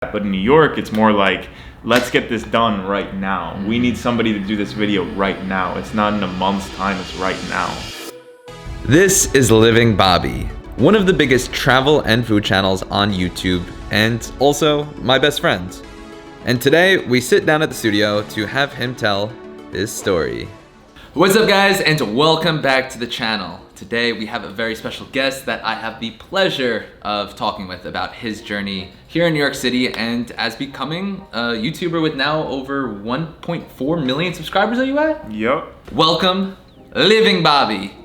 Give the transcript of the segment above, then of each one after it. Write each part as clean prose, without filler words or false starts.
But in New York, it's more like, let's get this done right now. We need somebody to do this video right now. It's not in a month's time, it's right now. This is Living Bobby, one of the biggest travel and food channels on YouTube, and also my best friend. And today we sit down at the studio to have him tell his story. What's up, guys, and welcome back to the channel. Today we have a very special guest that I have the pleasure of talking with about his journey here in New York City and as becoming a YouTuber with now over 1.4 million subscribers. Are you at? Yep. Welcome, Living Bobby.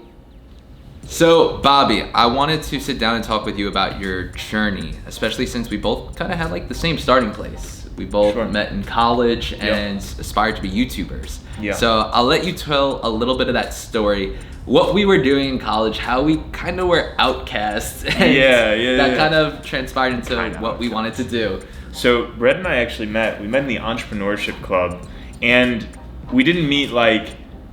So Bobby, I wanted to sit down and talk with you about your journey, especially since we both kind of had like the same starting place. We both met in college and aspired to be YouTubers. Yeah. So I'll let you tell a little bit of that story, what we were doing in college, how we kind of were outcasts. And that kind of transpired into what we wanted to do. So Brett and I actually met. We met in the entrepreneurship club, and we didn't meet like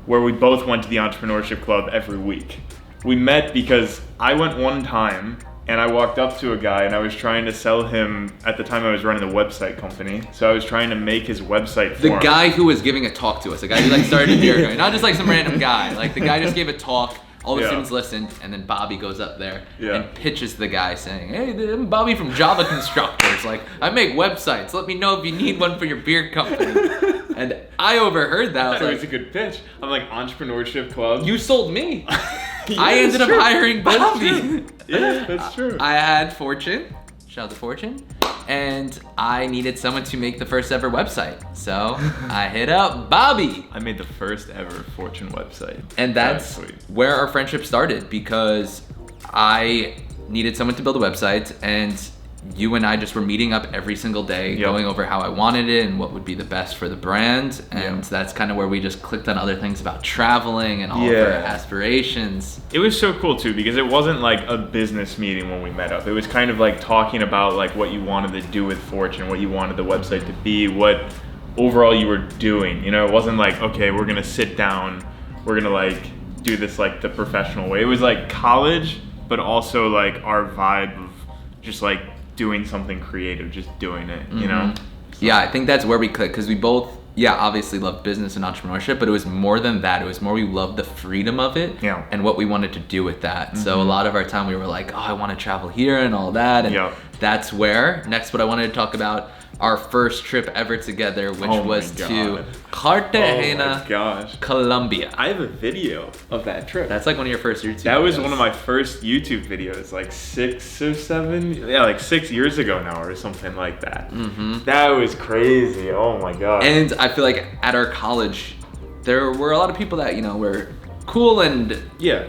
where we both went to the entrepreneurship club every week. We met because I went one time and I walked up to a guy and I was trying to sell him, at the time I was running a website company, so I was trying to make his website for him. The guy who was giving a talk to us, the guy who like started a year ago, not just like some random guy, like the guy just gave a talk, all the students listened, and then Bobby goes up there and pitches the guy saying, hey, I'm Bobby from Java Constructors, like I make websites, let me know if you need one for your beer company. And I overheard that. I was like, it was a good pitch. I'm like, entrepreneurship club. You sold me. I ended up hiring Bobby. Yeah, that's true. I had Fortune, shout out to Fortune, and I needed someone to make the first ever website. So I hit up Bobby. I made the first ever Fortune website. And that's where our friendship started, because I needed someone to build a website, and you and I just were meeting up every single day, going over how I wanted it and what would be the best for the brand. And that's kind of where we just clicked on other things about traveling and all of our aspirations. It was so cool too, because it wasn't like a business meeting when we met up. It was kind of like talking about like what you wanted to do with Fortune, what you wanted the website to be, what overall you were doing. You know, it wasn't like, okay, we're gonna sit down, we're gonna like do this like the professional way. It was like college, but also like our vibe of just like doing something creative, just doing it, you know? So. Yeah, I think that's where we clicked, because we both, obviously loved business and entrepreneurship, but it was more than that. It was more we loved the freedom of it and what we wanted to do with that. So a lot of our time we were like, oh, I want to travel here and all that. And that's where, next what I wanted to talk about, our first trip ever together, which was to Cartagena, Colombia. I have a video of that trip. That's like one of your first YouTube videos. That was one of my first YouTube videos, like 6 or 7, like 6 years ago now or something like that. That was crazy, oh my God. And I feel like at our college, there were a lot of people that, you know, were cool and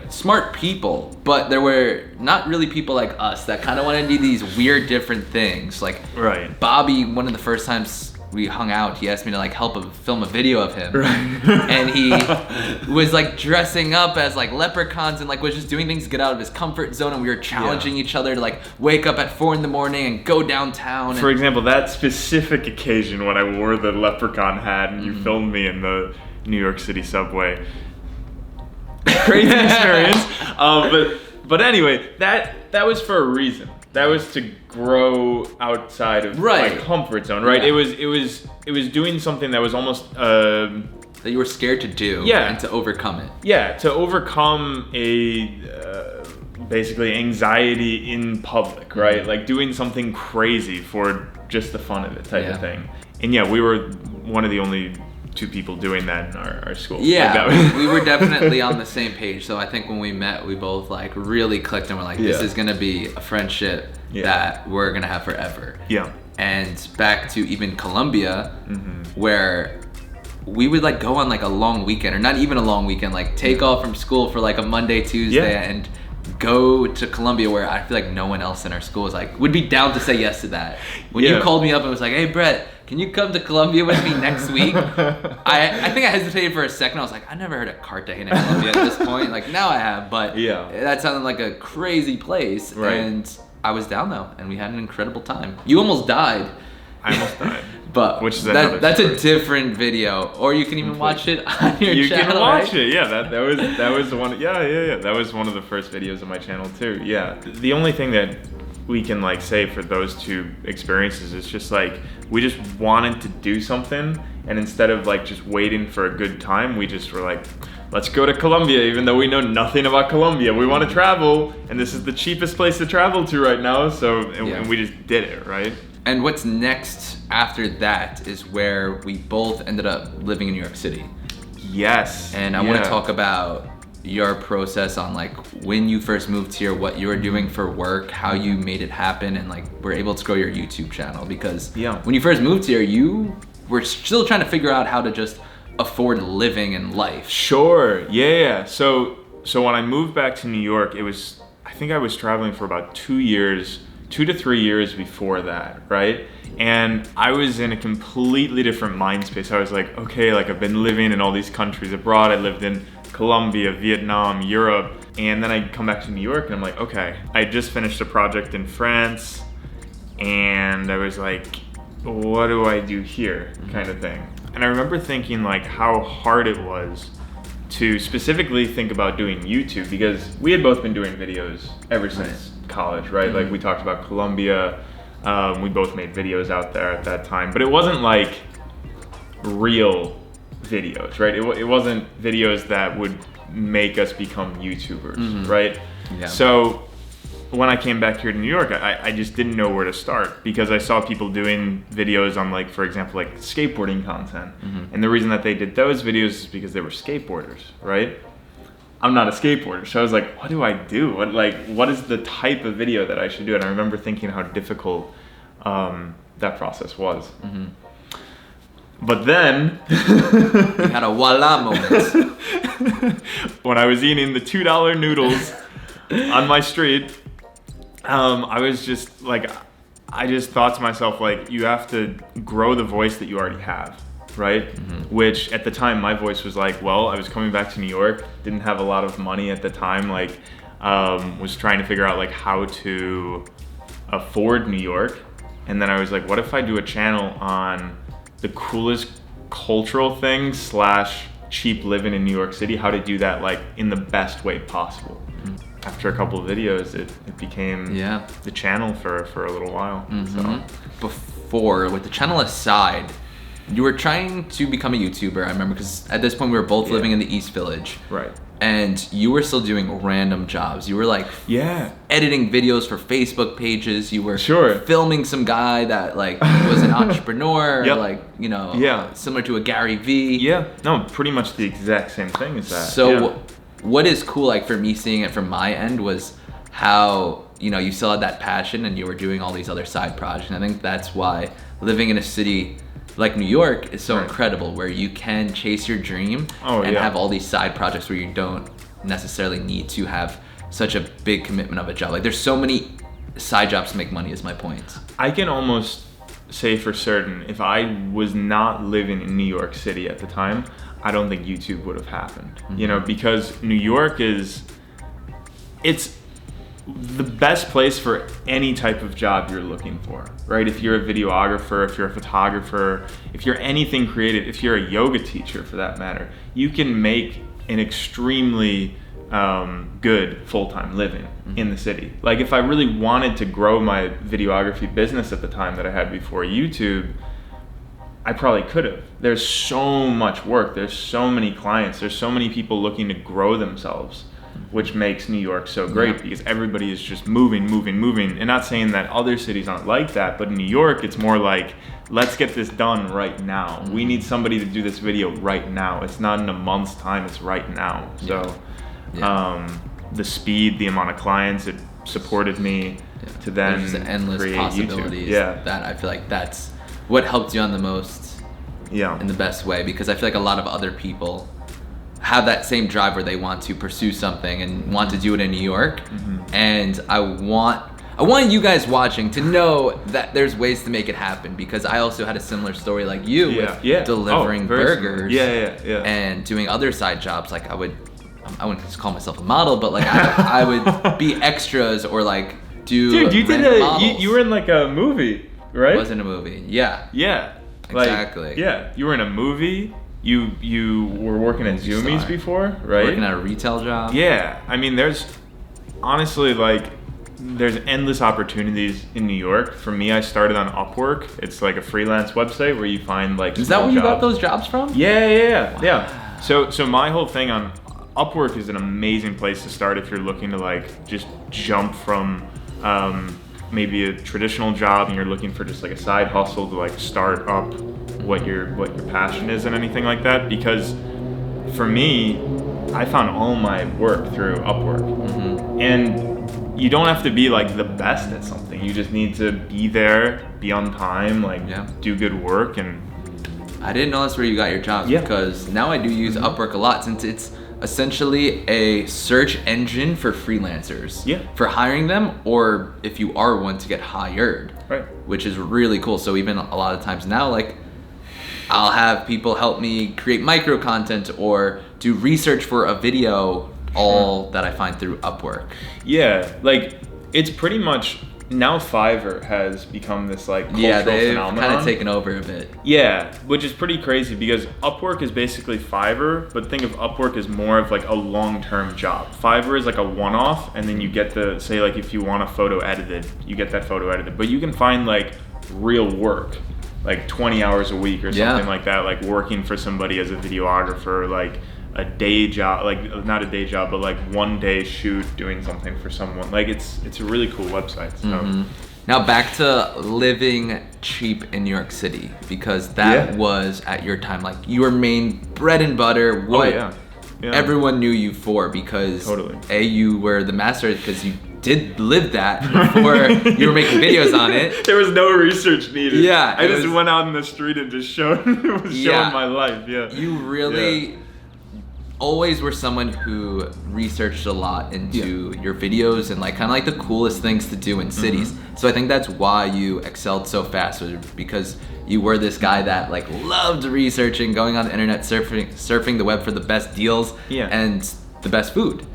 smart people, but there were not really people like us that kind of wanted to do these weird different things. Like Bobby, one of the first times we hung out, he asked me to like help film a video of him, and he was like dressing up as like leprechauns and like was just doing things to get out of his comfort zone, and we were challenging each other to like wake up at 4 a.m. and go downtown. For example, that specific occasion when I wore the leprechaun hat and you filmed me in the New York City subway, crazy experience. But anyway, that was for a reason. That was to grow outside of my comfort zone, right? It was doing something that was almost that you were scared to do, and to overcome it. Yeah, to overcome a basically anxiety in public, right? Like doing something crazy for just the fun of it type of thing. And we were one of the only 2 people doing that in our school. Yeah, we were definitely on the same page. So I think when we met, we both like really clicked and we're like, this is gonna be a friendship that we're gonna have forever. Yeah. And back to even Colombia, where we would like go on like a long weekend, or not even a long weekend, like take off from school for like a Monday, Tuesday, and go to Colombia, where I feel like no one else in our school would be down to say yes to that. When you called me up and was like, hey Brett, can you come to Colombia with me next week? I think I hesitated for a second. I was like, I never heard of Cartagena, Colombia at this point. Like now I have, but that sounded like a crazy place. And I was down though, and we had an incredible time. You almost died. I almost died. But which is that's a different video, or you can even watch it on your channel. You can watch it. Yeah, that was the one. Yeah. That was one of the first videos of my channel too. Yeah. The only thing that we can like say for those two experiences, it's just like we just wanted to do something, and instead of like just waiting for a good time, we just were like, let's go to Colombia, even though we know nothing about Colombia. We want to travel, and this is the cheapest place to travel to right now, and we just did it, right? And what's next after that is where we both ended up living in New York City. Yes. And I want to talk about your process on like when you first moved here, what you were doing for work, how you made it happen, and like were able to grow your YouTube channel. Because when you first moved here, you were still trying to figure out how to just afford living and life. Sure. Yeah. So when I moved back to New York, I think I was traveling for about 2 to 3 years before that, right? And I was in a completely different mind space. I was like, okay, like I've been living in all these countries abroad. I lived in Colombia, Vietnam, Europe, and then I come back to New York and I'm like, okay, I just finished a project in France, and I was like, what do I do here, kind of thing. And I remember thinking like how hard it was to specifically think about doing YouTube, because we had both been doing videos ever since college, right? Like we talked about Colombia, we both made videos out there at that time, but it wasn't like real videos, right? It wasn't videos that would make us become YouTubers, right? Yeah. So when I came back here to New York, I just didn't know where to start, because I saw people doing videos on like, for example, like skateboarding content. And the reason that they did those videos is because they were skateboarders, right? I'm not a skateboarder. So I was like, what do I do? What is the type of video that I should do? And I remember thinking how difficult that process was. But then you had a voila moment. When I was eating the $2 noodles on my street, I was just like, I just thought to myself, like, you have to grow the voice that you already have, right? Which at the time, my voice was like, well, I was coming back to New York, didn't have a lot of money at the time, like, was trying to figure out like how to afford New York. And then I was like, what if I do a channel on the coolest cultural things / cheap living in New York City, how to do that like in the best way possible. After a couple of videos, it became the channel for a little while. So before, with the channel aside, you were trying to become a YouTuber. I remember, because at this point we were both living in the East Village, right? And you were still doing random jobs. You were like editing videos for Facebook pages. You were filming some guy that like was an entrepreneur, like, you know, similar to a Gary Vee. No, pretty much the exact same thing as that. So what is cool, like for me seeing it from my end, was how, you know, you still had that passion and you were doing all these other side projects. And I think that's why living in a city like New York is so incredible, where you can chase your dream and have all these side projects where you don't necessarily need to have such a big commitment of a job. Like there's so many side jobs to make money, is my point. I can almost say for certain, if I was not living in New York City at the time, I don't think YouTube would have happened. You know, because New York it's the best place for any type of job you're looking for, right? If you're a videographer, if you're a photographer, if you're anything creative, if you're a yoga teacher for that matter, you can make an extremely good full-time living in the city. Like if I really wanted to grow my videography business at the time that I had before YouTube, I probably could have. There's so much work, there's so many clients, there's so many people looking to grow themselves, which makes New York so great, because everybody is just moving. And not saying that other cities aren't like that, but in New York, it's more like, let's get this done right now. We need somebody to do this video right now. It's not in a month's time, it's right now. So the speed, the amount of clients, it supported me to then There's endless create possibilities. YouTube. That I feel like that's what helped you on the most in the best way, because I feel like a lot of other people have that same drive where they want to pursue something and want to do it in New York. And I want you guys watching to know that there's ways to make it happen, because I also had a similar story like you with delivering burgers and doing other side jobs. Like I wouldn't just call myself a model, but like I would be extras or like do Dude, you were in like a movie, right? I was in a movie. Yeah. Exactly. Like, you were in a movie. You were working at Zoomies before, right? Working at a retail job. Yeah, I mean, there's honestly like there's endless opportunities in New York. For me, I started on Upwork. It's like a freelance website where you find like Is that where you got those jobs from? Yeah. So my whole thing on Upwork is an amazing place to start if you're looking to like just jump from maybe a traditional job and you're looking for just like a side hustle to like start up what your passion is and anything like that. Because for me, I found all my work through Upwork. And you don't have to be like the best at something. You just need to be there, be on time, like do good work. And I didn't know that's where you got your jobs because now I do use Upwork a lot since it's essentially a search engine for freelancers. For hiring them, or if you are one, to get hired. Right. Which is really cool. So even a lot of times now, like I'll have people help me create micro content or do research for a video, all that I find through Upwork. Yeah, like it's pretty much now Fiverr has become this like cultural phenomenon. Kind of taken over a bit. Yeah, which is pretty crazy because Upwork is basically Fiverr, but think of Upwork as more of like a long-term job. Fiverr is like a one-off, and then you get the, say like if you want a photo edited, you get that photo edited. But you can find like real work, like 20 hours a week or something like that, like working for somebody as a videographer, like a day job, like not a day job, but like one day shoot doing something for someone. Like it's a really cool website. So. Now back to living cheap in New York City, because that was at your time like your main bread and butter. What everyone knew you for, because you were the master because you did live that before you were making videos on it. There was no research needed. Yeah, I just went out in the street and just showing my life. You really always were someone who researched a lot into your videos and like kind of like the coolest things to do in cities. So I think that's why you excelled so fast, because you were this guy that like loved researching, going on the internet, surfing the web for the best deals and the best food.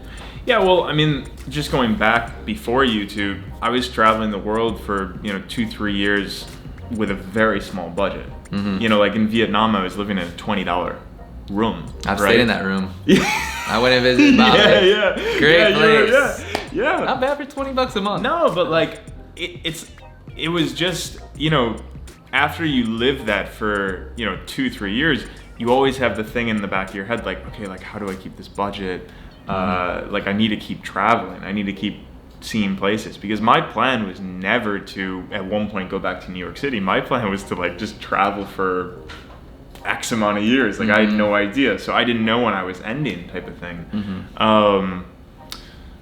Yeah, well, I mean, just going back before YouTube, I was traveling the world for 2-3 years with a very small budget. Like in Vietnam, I was living in a $20 room. I've stayed in that room. I went and visited Bali. Great place. Not bad for $20 a month. No, but like it was just after you live that for 2-3 years, you always have the thing in the back of your head like, okay, like how do I keep this budget? Like I need to keep traveling. I need to keep seeing places, because my plan was never to at one point go back to New York City. My plan was to like just travel for X amount of years. Like I had no idea, so I didn't know when I was ending, type of thing.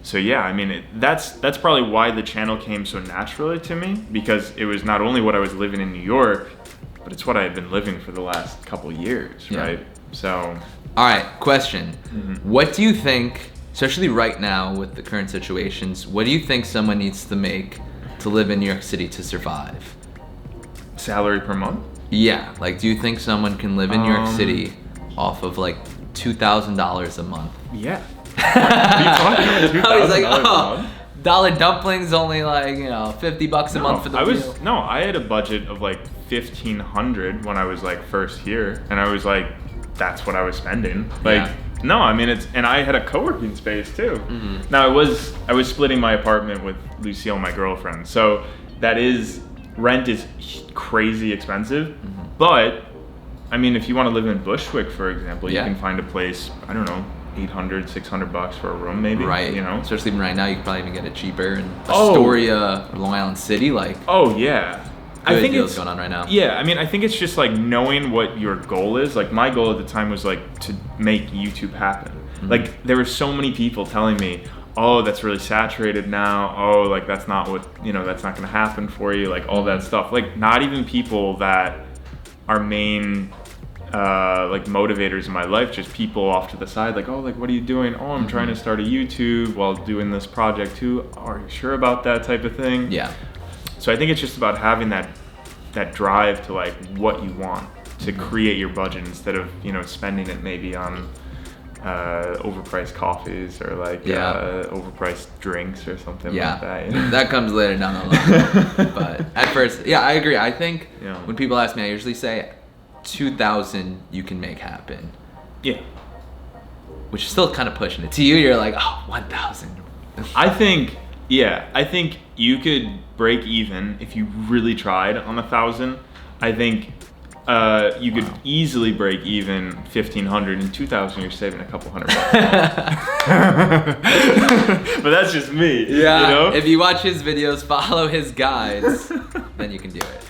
So yeah, I mean that's probably why the channel came so naturally to me, because it was not only what I was living in New York, but it's what I had been living for the last couple years, right? So all right, question. What do you think, especially right now with the current situations, what do you think someone needs to make to live in New York City to survive? Salary per month? Yeah, like do you think someone can live in New York City off of like $2,000 a month? Yeah. I was like, dollar dumplings only like $50 a month for the meal. No, I had a budget of like $1,500 when I was like first here, and I was like, that's what I was spending. Like, no, I mean and I had a co-working space too. Now I was splitting my apartment with Lucille, my girlfriend, so rent is crazy expensive. But I mean, if you want to live in Bushwick, for example, you can find a place, I don't know, $800-$600 for a room, maybe. Right. Especially even right now, you could probably even get it cheaper in Astoria, Long Island City. Like. Oh yeah. I think deals going on right now. Yeah, I mean, I think it's just like knowing what your goal is. Like my goal at the time was like to make YouTube happen. Like there were so many people telling me, oh, that's really saturated now. Oh, like that's not what, that's not gonna happen for you. Like all that stuff. Like not even people that are main like motivators in my life, just people off to the side, like, oh, like what are you doing? Oh, I'm trying to start a YouTube while doing this project too. Oh, are you sure about that, type of thing? Yeah. So I think it's just about having that drive to like what you want to create your budget, instead of spending it maybe on overpriced coffees or like overpriced drinks or something like that. That comes later down the line. But at first, I agree. I think when people ask me, I usually say 2,000 you can make happen. Yeah. Which is still kind of pushing it. To you, you're like, oh, 1,000. I think Yeah, I think you could break even if you really tried on 1,000. I think you could easily break even 1,500 and 2,000. You're saving a couple $100. But that's just me. Yeah. You know? If you watch his videos, follow his guides, then you can do it.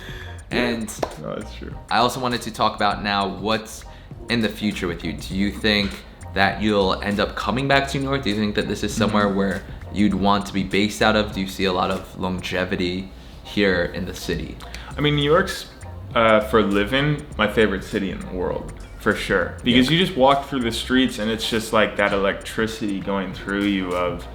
And no, that's true. I also wanted to talk about now what's in the future with you. Do you think that you'll end up coming back to New York? Do you think that this is somewhere where you'd want to be based out of? Do you see a lot of longevity here in the city? I mean, New York's, for living, my favorite city in the world, for sure. Because you just walk through the streets and it's just like that electricity going through you of,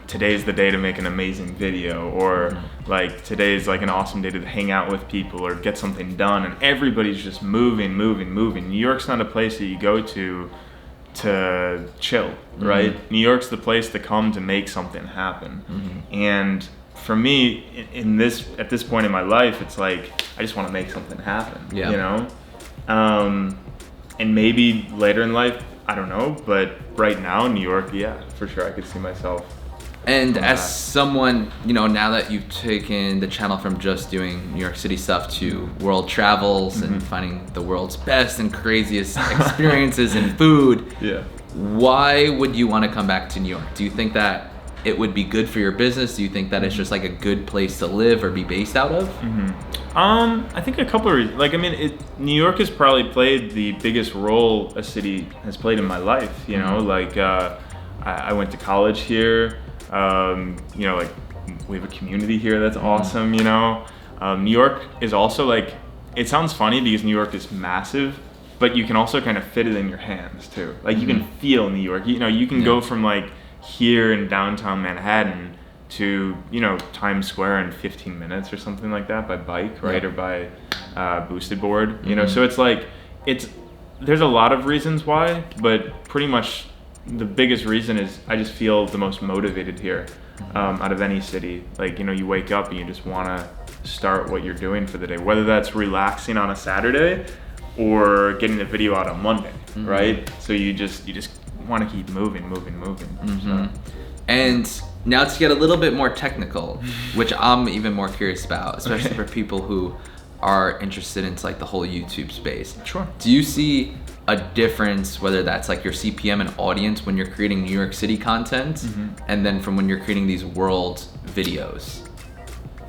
today's the day to make an amazing video, or like today's like an awesome day to hang out with people or get something done, and everybody's just moving. New York's not a place that you go to chill, right? New York's the place to come to make something happen. And for me, at this point in my life, it's like I just want to make something happen. You know, and maybe later in life, I don't know, but right now, New York, yeah, for sure, I could see myself. And as someone, you know, now that you've taken the channel from just doing New York City stuff to world travels and finding the world's best and craziest experiences in food, why would you want to come back to New York? Do you think that it would be good for your business? Do you think that it's just like a good place to live or be based out of? I think a couple of reasons. Like, I mean, New York has probably played the biggest role a city has played in my life. You know, like I went to college here. You know, like we have a community here that's awesome. You know, New York is also like, it sounds funny because New York is massive, but you can also kind of fit it in your hands too. Like you can feel New York. You know, you can go from like here in downtown Manhattan to, you know, Times Square in 15 minutes or something like that by bike, right? Or by boosted board, you know? So it's like, there's a lot of reasons why, but pretty much the biggest reason is I just feel the most motivated here out of any city. Like, you know, you wake up and you just want to start what you're doing for the day, whether that's relaxing on a Saturday or getting a video out on Monday, right? So you just want to keep moving. So. And now to get a little bit more technical, which I'm even more curious about, especially for people who are interested into like the whole YouTube space. Sure. Do you see a difference, whether that's like your CPM and audience when you're creating New York City content, and then from when you're creating these world videos?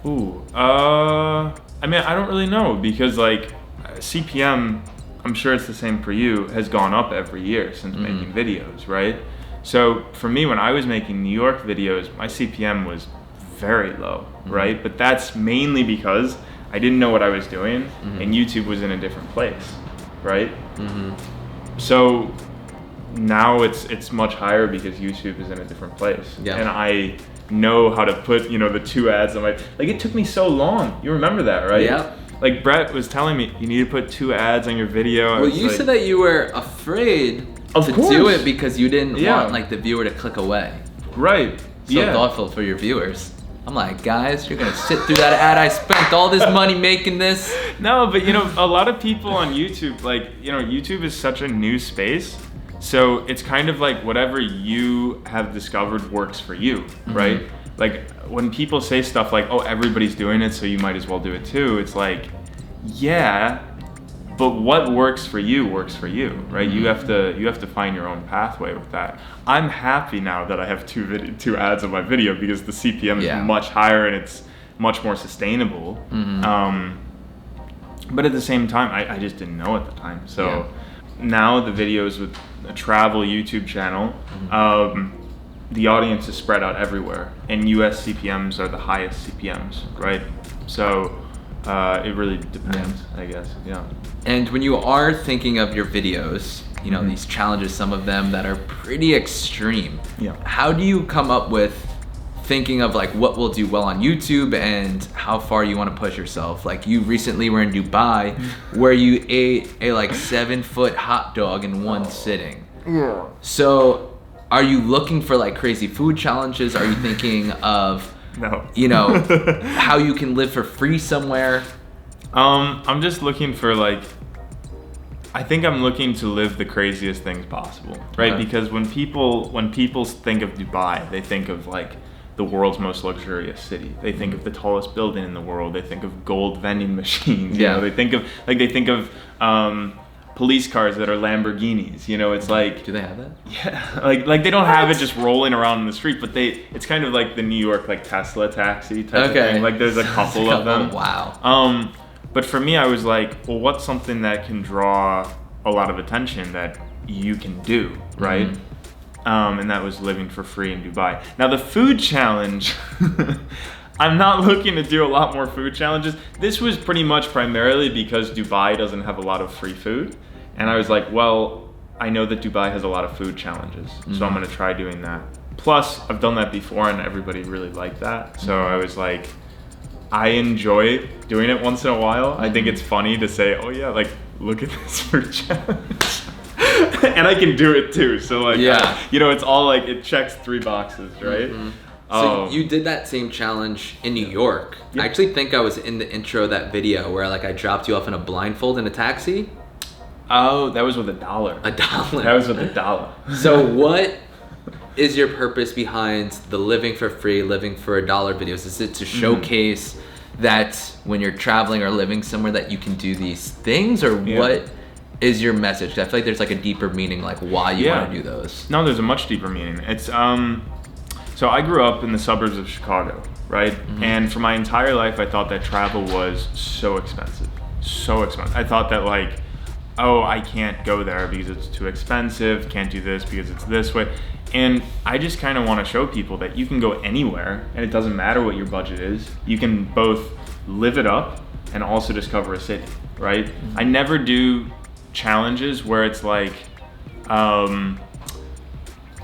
Ooh, I mean, I don't really know, because like CPM, I'm sure it's the same for you, has gone up every year since making videos, right? So for me, when I was making New York videos, my CPM was very low, right? But that's mainly because I didn't know what I was doing, and YouTube was in a different place, right? So now it's much higher because YouTube is in a different place, and I know how to put, you know, the 2 ads on my, like, it took me so long. You remember that, right? Yeah. Like Brett was telling me, you need to put 2 ads on your video. Well, you said that you were afraid to do it because you didn't want like the viewer to click away. Right. So thoughtful for your viewers. I'm like, guys, you're gonna sit through that ad. I spent all this money making this. No, but you know, a lot of people on YouTube, like, you know, YouTube is such a new space. So it's kind of like whatever you have discovered works for you, right? Like when people say stuff like, oh, everybody's doing it, so you might as well do it too. It's like, yeah, but what works for you, right? You have to find your own pathway with that. I'm happy now that I have 2 ads on my video because the CPM is much higher and it's much more sustainable. But at the same time, I just didn't know at the time. So now the videos with a travel YouTube channel, the audience is spread out everywhere, and US CPMs are the highest CPMs, right? So it really depends, I guess. And when you are thinking of your videos, you know, these challenges, some of them that are pretty extreme, how do you come up with thinking of like what will do well on YouTube and how far you want to push yourself? Like you recently were in Dubai where you ate a like 7-foot hot dog in one sitting. So are you looking for like crazy food challenges? Are you thinking of, you know, how you can live for free somewhere? I'm just looking for like, I think I'm looking to live the craziest things possible, right? Because when people think of Dubai, they think of like the world's most luxurious city. They think of the tallest building in the world. They think of gold vending machines. You know, they think of police cars that are Lamborghinis. You know, it's like, do they have that? Yeah, like they don't have it just rolling around in the street, but it's kind of like the New York like Tesla taxi type of thing. Like there's a couple of them. Wow. But for me, I was like, well, what's something that can draw a lot of attention that you can do, right? And that was living for free in Dubai. Now the food challenge, I'm not looking to do a lot more food challenges. This was pretty much primarily because Dubai doesn't have a lot of free food. And I was like, well, I know that Dubai has a lot of food challenges, so I'm gonna try doing that. Plus, I've done that before and everybody really liked that. So I was like, I enjoy doing it once in a while. I think it's funny to say, oh yeah, like, look at this food challenge. And I can do it too. So like, you know, it's all like, it checks 3 boxes, right? So you did that same challenge in New York. I actually think I was in the intro of that video where like I dropped you off in a blindfold in a taxi. Oh, that was with $1. $1. That was with $1. So what is your purpose behind the living for free, living for $1 videos? Is it to showcase that when you're traveling or living somewhere that you can do these things, or what is your message? 'Cause I feel like there's like a deeper meaning, like why you want to do those. No, there's a much deeper meaning. It's so I grew up in the suburbs of Chicago, right? And for my entire life, I thought that travel was so expensive, so expensive. I thought that like, oh, I can't go there because it's too expensive. Can't do this because it's this way. And I just kind of want to show people that you can go anywhere and it doesn't matter what your budget is. You can both live it up and also discover a city, right? I never do challenges where it's like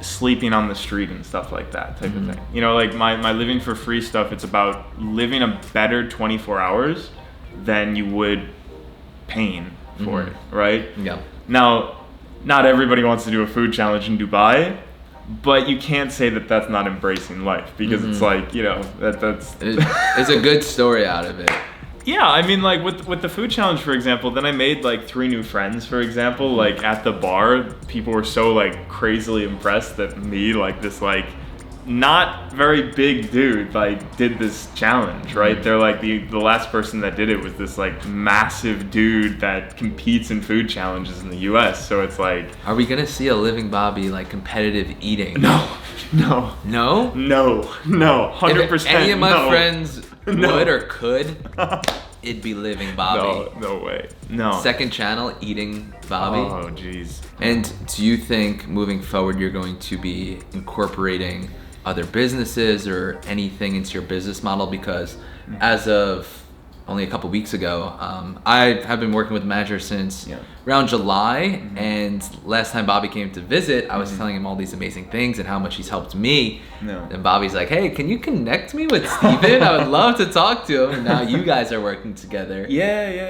sleeping on the street and stuff like that type of thing. You know, like my living for free stuff, it's about living a better 24 hours than you would paying for it, right? Yeah. Now, not everybody wants to do a food challenge in Dubai, but you can't say that that's not embracing life, because it's like, you know, that's it's a good story out of it. Yeah, I mean, like with the food challenge, for example, then I made like 3 new friends, for example. Like at the bar, people were so like crazily impressed that me, like this like not very big dude, like did this challenge, right? They're like the last person that did it was this like massive dude that competes in food challenges in the US. So it's like, are we gonna see a Living Bobby like competitive eating? No, 100%. If any of my friends would or could, it'd be Living Bobby. No way. No. Second channel, Eating Bobby. Oh, jeez. And do you think moving forward you're going to be incorporating other businesses or anything into your business model? Because as of only a couple weeks ago, I have been working with a manager since around July, and last time Bobby came to visit, I was telling him all these amazing things and how much he's helped me. And Bobby's like, hey, can you connect me with Steven? I would love to talk to him. And now you guys are working together.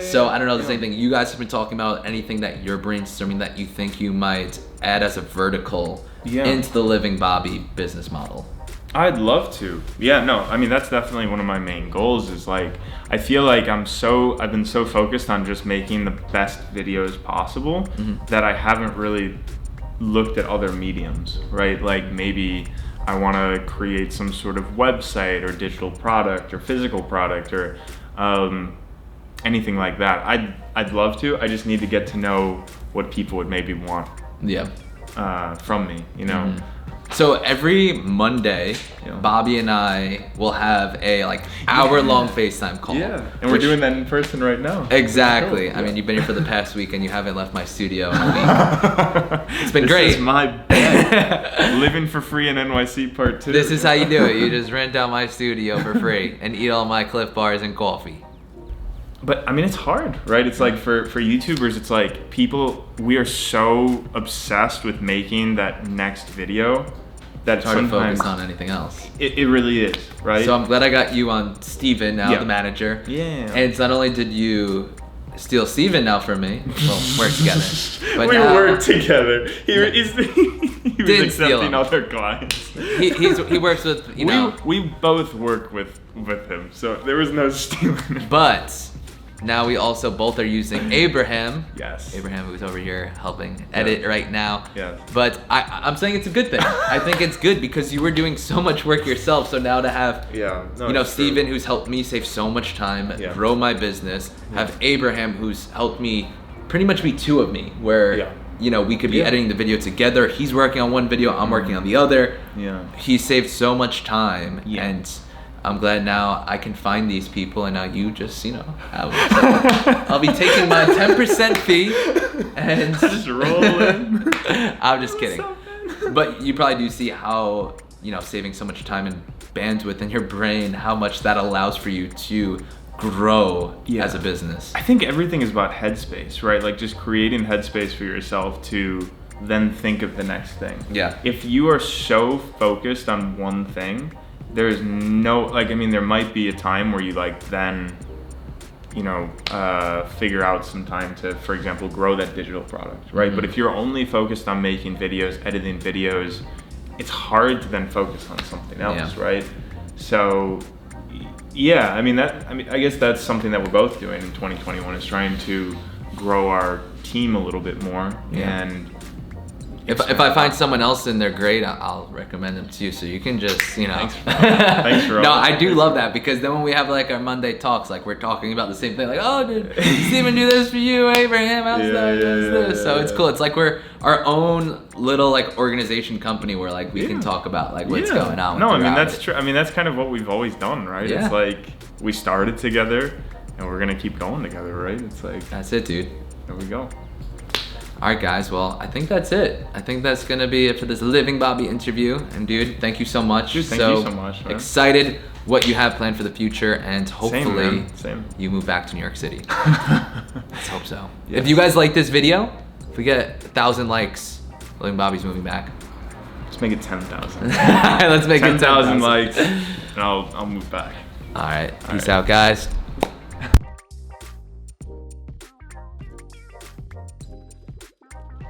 So I don't know, the same thing you guys have been talking about, anything that you're brainstorming that you think you might add as a vertical into the Living Bobby business model? I'd love to. Yeah, no, I mean, that's definitely one of my main goals is like, I feel like I've been so focused on just making the best videos possible that I haven't really looked at other mediums, right? Like maybe I want to create some sort of website or digital product or physical product or anything like that. I'd love to. I just need to get to know what people would maybe want from me, you know? So every Monday, Bobby and I will have a like hour-long FaceTime call. And we're doing that in person right now. Exactly. I mean, you've been here for the past week and you haven't left my studio in a week. It's been great. This is my bed. Living for free in NYC part 2. This is how you do it. You just rent out my studio for free and eat all my Cliff Bars and coffee. But I mean, it's hard, right? It's like for YouTubers, it's like we are so obsessed with making that next video that it's hard to focus on anything else. It really is, right? So I'm glad I got you on Steven now, the manager. And not only did you steal Steven now from me, well, work together. But we work together. He was accepting other clients. He works with, We both work with him, so there was no stealing. But now we also both are using Abraham. Yes. Abraham, who's over here helping edit right now. Yes. But I'm saying it's a good thing. I think it's good because you were doing so much work yourself. So now to have, Steven, who's helped me save so much time, grow my business, have Abraham, who's helped me pretty much be two of me, where we could be editing the video together. He's working on one video, I'm working on the other. Yeah. He saved so much time, and I'm glad now I can find these people, and now you just, I'll be taking my 10% fee and just rolling. I'm just kidding. But you probably do see how, saving so much time and bandwidth in your brain, how much that allows for you to grow as a business. I think everything is about headspace, right? Like just creating headspace for yourself to then think of the next thing. Yeah. If you are so focused on one thing, there's no, there might be a time where you then, figure out some time to, for example, grow that digital product, right? Mm-hmm. But if you're only focused on making videos, editing videos, it's hard to then focus on something else, right? So, I guess that's something that we're both doing in 2021 is trying to grow our team a little bit more. And if I find someone else and they're great, I'll recommend them to you, so you can just, Thanks for No, I do love that, because then when we have our Monday talks, we're talking about the same thing, oh, did Steven do this for you, Abraham? How's this? So it's cool. It's like we're our own little organization company where we can talk about what's going on. No, that's true. That's kind of what we've always done, right? Yeah. It's we started together and we're gonna keep going together, right? It's that's it, dude. There we go. All right, guys. Well, I think that's it. I think that's gonna be it for this Living Bobby interview. And dude, thank you so much. Dude, thank you so much, man. Excited what you have planned for the future, and hopefully Same. you move back to New York City. Let's hope so. Yes. If you guys like this video, if we get 1,000 likes, Living Bobby's moving back. Let's make it 10,000. Let's make 10,000 likes, and I'll move back. All right. Peace out, guys.